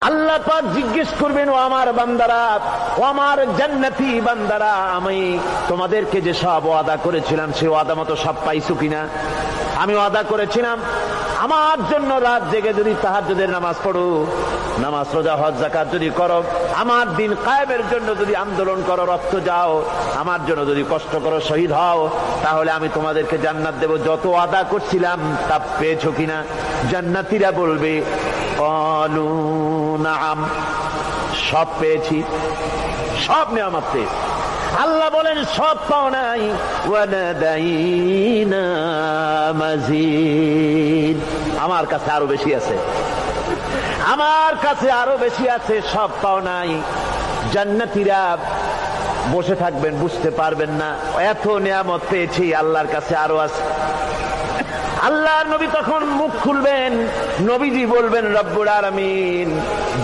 আল্লাহ পাক জিজ্ঞেস করবেন, ও আমার বান্দারা, ও আমার জান্নাতি বান্দারা, আমি তোমাদেরকে যে সব ওয়াদা করেছিলাম সে ওয়াদা মতো সব পাইছো কিনা? আমি ওয়াদা করেছিলাম আমার জন্য রাত জেগে যদি তাহাজ্জুদের নামাজ পড়ো, নামাজ রোজা হজ যাকাত যদি করো, আমার দিন কায়েমের জন্য যদি আন্দোলন করো, রক্ত যাও, আমার জন্য যদি কষ্ট করো, শহীদ হও, তাহলে আমি তোমাদেরকে জান্নাত দেব। যত ওয়াদা করছিলাম তা পেয়েছো কিনা? জান্নাতীরা বলবে ক্বালু নাআম, সব পেয়েছি, সব নেয়ামত পেয়েছি। আল্লাহ বলেন সব পাও নাই, ওয়ালাদাইনা মাজিদ, আমার কাছে আরো বেশি আছে, আমার কাছে আরো বেশি আছে, সব পাও নাই। জান্নাতীরা বসে থাকবেন, বুঝতে পারবেন না, এত নেয়ামত পেয়েছি, আল্লাহর কাছে আরো আছে। আল্লাহর নবী তখন মুখ খুলবেন, নবীজি বলবেন রব্বুল আলামিন,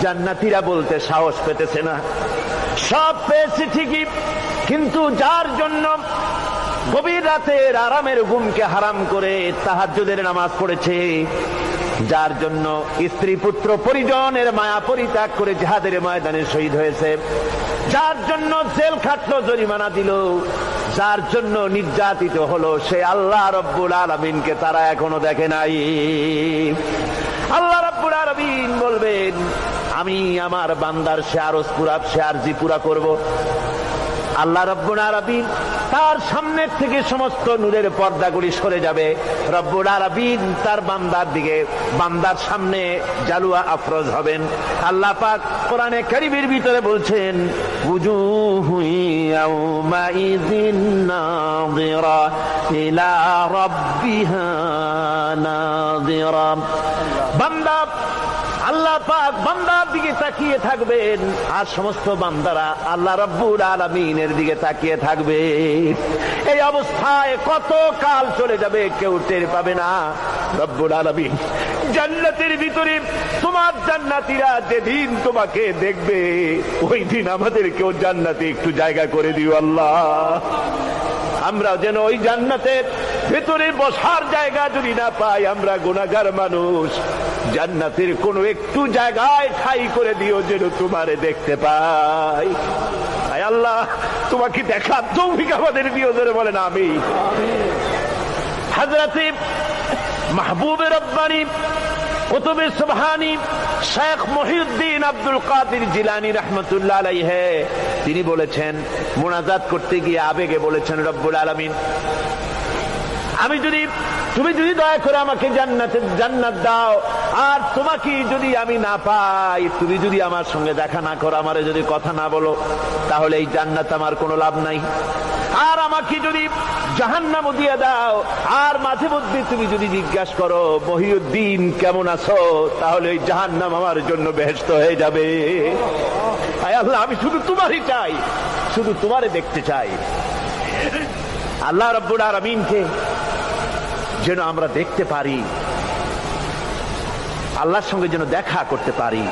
জান্নাতীরা বলতে সাহস পেতেছে না, সব পেয়েছি ঠিকই, কিন্তু যার জন্য গভীর রাতের আরামের ঘুমকে হারাম করে তাহাজ্জুদের নামাজ পড়েছে, যার জন্য স্ত্রী পুত্র পরিজনের মায়া পরিত্যাগ করে জিহাদের ময়দানে শহীদ হয়েছে, যার জন্য জেল খাটলো, জরিমানা দিল, যার জন্য নির্যাতিত হলো, সে আল্লাহ রব্বুল আলামিনকে তারা এখনো দেখে নাই। আল্লাহ রব্বুল আলামিন বলবেন, আমি আমার বান্দার সে আরজি পুরা করব। আল্লাহ রব্বুল আলামিন তার সামনের থেকে সমস্ত নূরের পর্দাগুলি সরে যাবে, রব্বুল আলামিন তার বান্দার দিকে, বান্দার সামনে জালুয়া আফরোজ হবেন। আল্লাহ পাক কোরআনে কারীমের ভিতরে বলছেন, উজুহু ইয়াউমাইযিন নাযিরা ইলা রাব্বিহা নাযিরা। বান্দা, আল্লাহ পাক বান্দার দিকে তাকিয়ে থাকবেন, আর সমস্ত বান্দারা আল্লাহ রাব্বুল আলামিনের দিকে তাকিয়ে থাকবে। এই অবস্থায় কত কাল চলে যাবে কেউ টের পাবে না। রব্বুল আলামিন জান্নাতের ভিতরে তোমার জান্নাতীরা যেদিন তোমাকে দেখবে, ওই দিন আমাদেরকেও জান্নাতে একটু জায়গা করে দিও আল্লাহ। আমরা যেন ওই জান্নাতের ভেতরে বসার জায়গা যদি না পাই, আমরা গুনাহগার মানুষ, জান্নাতের কোন একটু জায়গায় ঠাই করে দিও যেন তোমারে দেখতে পাই। আয় আল্লাহ, তোমাকে দেখার তৌফিক আমাদের দিও, ধরে বলেন আমিন। হযরতে মাহবুবে রব্বানী কুতুবে সুবহানী শেখ মহিউদ্দিন আব্দুল কাদের জিলানী রাহমাতুল্লাহ আলাইহি, তিনি বলেছেন, মুনাজাত করতে গিয়ে আবেগে বলেছেন, রব্বুল আলামিন, তুমি যদি দয়া করে আমাকে জান্নাত দাও, আর তোমাকে যদি আমি না পাই, তুমি যদি আমার সঙ্গে দেখা না করো, আমারে যদি কথা না বলো, তাহলে এই জান্নাত আমার কোনো লাভ নাই। আর আমাকে যদি জাহান্নামও দিয়ে দাও, আর মাঝে মধ্যে তুমি যদি জিজ্ঞাসা করো মহিউদ্দিন কেমন আছো, তাহলে এই জাহান্নাম আমার জন্য বেহেশত হয়ে যাবে। আয় আল্লাহ, আমি শুধু তোমারই চাই, শুধু তোমারে দেখতে চাই। আল্লাহ রাব্বুল আলামিনকে যেন আমরা দেখতে পারি, আল্লাহর সঙ্গে যেন দেখা করতে পারি।